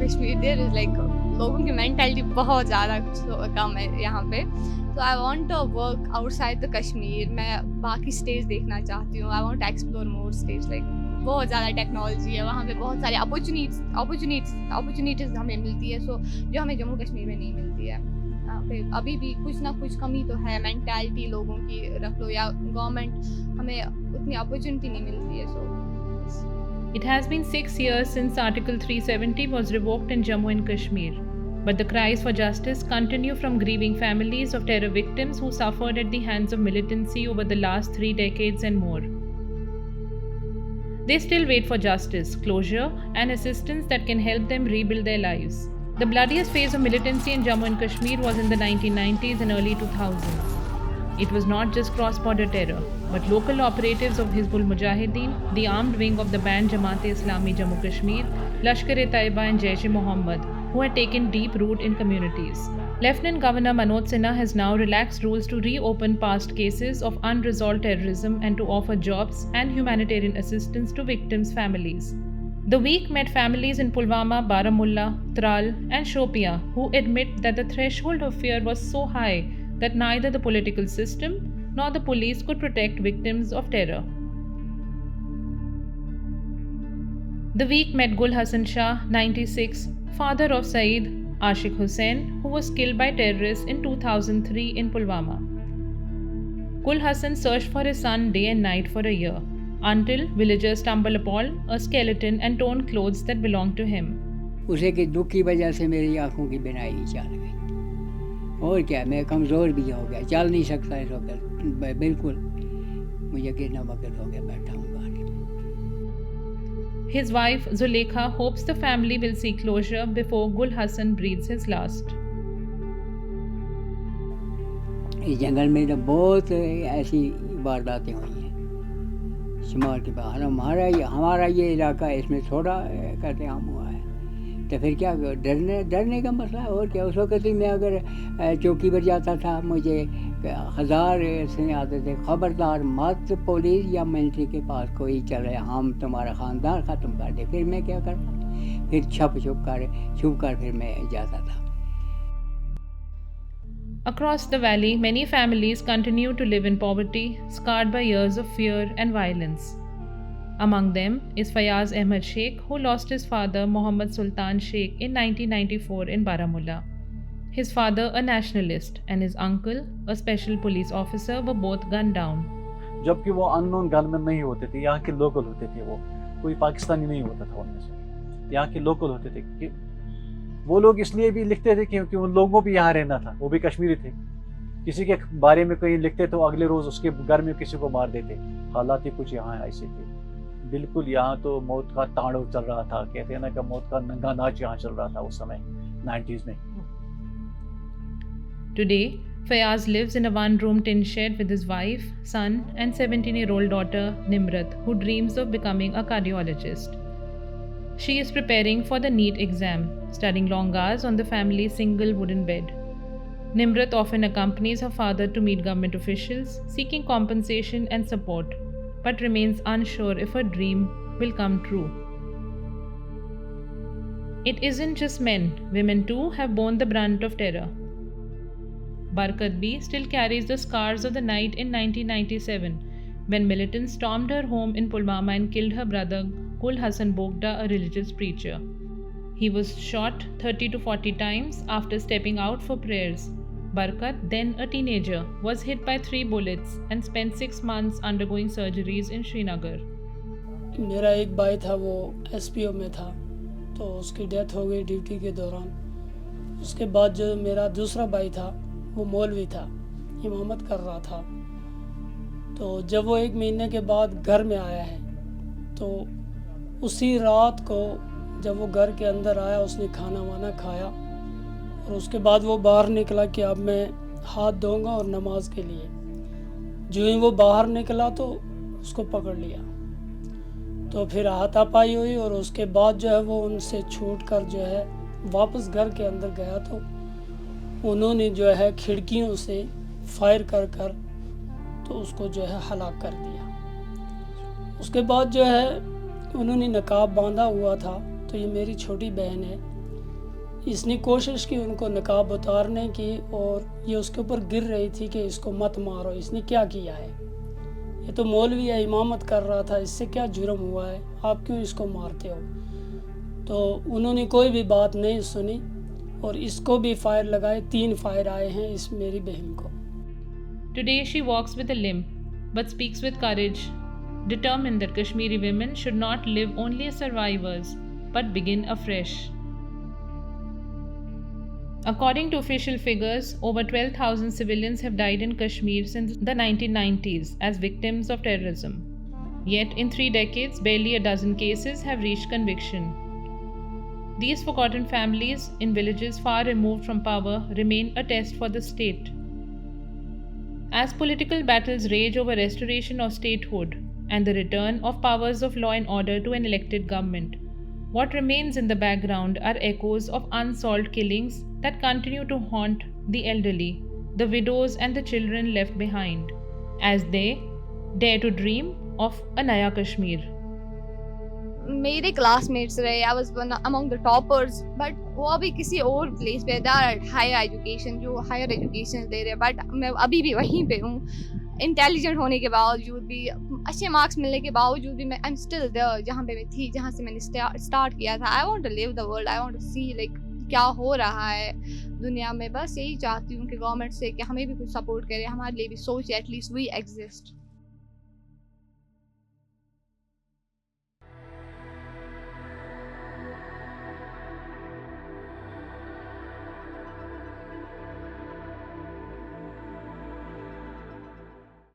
Kashmir there is like लोगों की mentality बहुत ज़्यादा कम है यहाँ पे। तो I want to work outside the Kashmir. मैं बाकी स्टेट्स देखना चाहती हूँ। I want to explore more states like बहुत ज़्यादा टेक्नोलॉजी है वहाँ पे, बहुत सारी अपॉर्चुनिटीज़ हमें मिलती है जो हमें जम्मू कश्मीर में नहीं मिलती है। यहाँ पे अभी भी कुछ ना कुछ कमी तो है, मेंटालिटी लोगों की रख लो या गवर्नमेंट हमें उतनी अपॉर्चुनिटी नहीं मिलती है। It has been 6 years since Article 370 was revoked in Jammu and Kashmir, but the cries for justice continue from grieving families of terror victims who suffered at the hands of militancy over the last 3 decades and more. They still wait for justice, closure, and assistance that can help them rebuild their lives. The bloodiest phase of militancy in Jammu and Kashmir was in the 1990s and early 2000s. It was not just cross-border terror, but local operatives of Hizbul Mujahideen, the armed wing of the banned Jamaat-e-Islami Jammu Kashmir, Lashkar-e-Taiba and Jaish-e-Mohammed, who had taken deep root in communities. Lieutenant Governor Manoj Sinha has now relaxed rules to reopen past cases of unresolved terrorism and to offer jobs and humanitarian assistance to victims' families. The week met families in Pulwama, Baramulla, Tral, and Shopia who admit that the threshold of fear was so high that neither the political system nor the police could protect victims of terror. The week met Gul Hassan Shah, 96, father of Saeed Ashik Hussain, who was killed by terrorists in 2003 in Pulwama. Gul Hassan searched for his son day and night for a year, until villagers stumbled upon a skeleton and torn clothes that belonged to him. उसे के दुख की वजह से मेरी आंखों की बिनाई चल गई और क्या, मैं कमज़ोर भी हो गया, चल नहीं सकता इस वक्त, बिल्कुल मुझे गिरना वक्त हो गया, बैठा हूँ गाड़ी में। His wife Zulekha hopes the family will see closure before Gul Hassan breathes his last. इस जंगल में तो बहुत ऐसी वारदातें हुई हैं शुमार के बाहर। हमारा ये इलाका इसमें थोड़ा कत्लेआम हुआ है, तो फिर क्या डरने का मसला है और क्या। उस वक्त ही मैं अगर चौकी पर जाता था, मुझे 1000 से आते थे, खबरदार मत पुलिस या मिलिट्री के पास कोई चले, हम तुम्हारा ख़ानदान ख़त्म कर दे। फिर मैं क्या करता, फिर छुप कर फिर मैं जाता था। Across the valley, many families continue to live in poverty, scarred by years of fear and violence. Among them is Fayaz Ahmed Sheikh, who lost his father Mohammad Sultan Sheikh in 1994 in Baramulla. His father, a nationalist, and his uncle, a special police officer, were both gunned down. जबकि वो unknown gunman नहीं होते थे, यहाँ के local होते थे, वो कोई पाकिस्तानी नहीं होता था उनमें से, यहाँ के लोकल होते थे। कि वो लोग इसलिए भी लिखते थे क्योंकि उन लोगों भी यहाँ रहना था, वो भी कश्मीरी थे। किसी के बारे में कहीं लिखते तो अगले रोज़ उसके घर में किसी को मार देते। हालात ही कुछ यहाँ ऐसे थे। बिल्कुल यहाँ तो मौत का तांडव चल रहा था, कहते हैं ना कि मौत का नंगा नाच यहाँ चल रहा था उस समय 90s में। Today, Fayaz lives in a one-room tin shed with his wife, son, and 17-year-old daughter Nimrat, who dreams of becoming a cardiologist. She is preparing for the NEET exam, studying long hours on the family's single wooden bed. Nimrat often accompanies her father to meet government officials, seeking compensation and support, but remains unsure if her dream will come true. It isn't just men, women too have borne the brunt of terror. Barkat B still carries the scars of the night in 1997, when militants stormed her home in Pulwama and killed her brother Gul Hassan Bogda, a religious preacher. He was shot 30 to 40 times after stepping out for prayers. Barkat, then a teenager, was hit by 3 bullets and spent 6 months undergoing surgeries in Srinagar. मेरा एक भाई था, वो SPO में था, तो उसकी death हो गई ड्यूटी के दौरान। उसके बाद जो मेरा दूसरा भाई था, वो मौलवी था, इमामत कर रहा था। तो जब वो 1 महीने के बाद घर में आया है, तो उसी रात को जब वो घर के अंदर आया, उसने खाना वाना खाया और उसके बाद वो बाहर निकला कि अब मैं हाथ धोऊंगा और नमाज के लिए। जो ही वो बाहर निकला तो उसको पकड़ लिया, तो फिर हाथापाई हुई और उसके बाद जो है वो उनसे छूटकर जो है वापस घर के अंदर गया, तो उन्होंने जो है खिड़कियों से फायर कर कर तो उसको जो है हलाक कर दिया। उसके बाद जो है उन्होंने नकाब बांधा हुआ था, तो ये मेरी छोटी बहन है, इसने कोशिश की उनको नकाब उतारने की, और ये उसके ऊपर गिर रही थी कि इसको मत मारो, इसने क्या किया है, ये तो मौलवी है, इमामत कर रहा था, इससे क्या जुर्म हुआ है, आप क्यों इसको मारते हो। तो उन्होंने कोई भी बात नहीं सुनी और इसको भी फायर लगाए, 3 फायर आए हैं इस मेरी बहन को। Today she walks with a limp, but speaks with courage, determined that Kashmiri women should not live only as survivors, but begin afresh. According to official figures, over 12,000 civilians have died in Kashmir since the 1990s as victims of terrorism. Yet, in 3 decades, barely a dozen cases have reached conviction. These forgotten families in villages far removed from power remain a test for the state. As political battles rage over restoration of statehood and the return of powers of law and order to an elected government, what remains in the background are echoes of unsolved killings that continue to haunt the elderly, the widows, and the children left behind, as they dare to dream of a Naya Kashmir. मेरे classmates रहे, I was one among the toppers, but वो अभी किसी और place पे, they are higher education, जो higher education दे रहे हैं, बट मैं अभी भी वहीं पे हूँ। इंटेलिजेंट होने के बावजूद भी, अच्छे मार्क्स मिलने के बावजूद भी, मैं आई एम स्टिल देयर जहाँ पे मैं थी, जहाँ से मैंने स्टार्ट किया था। I want to live the world, I want to see like क्या हो रहा है दुनिया में। बस यही चाहती हूँ कि गवर्नमेंट से कि हमें भी कुछ सपोर्ट करे, हमारे लिए भी सोचे, एटलीस्ट वी एग्जिस्ट।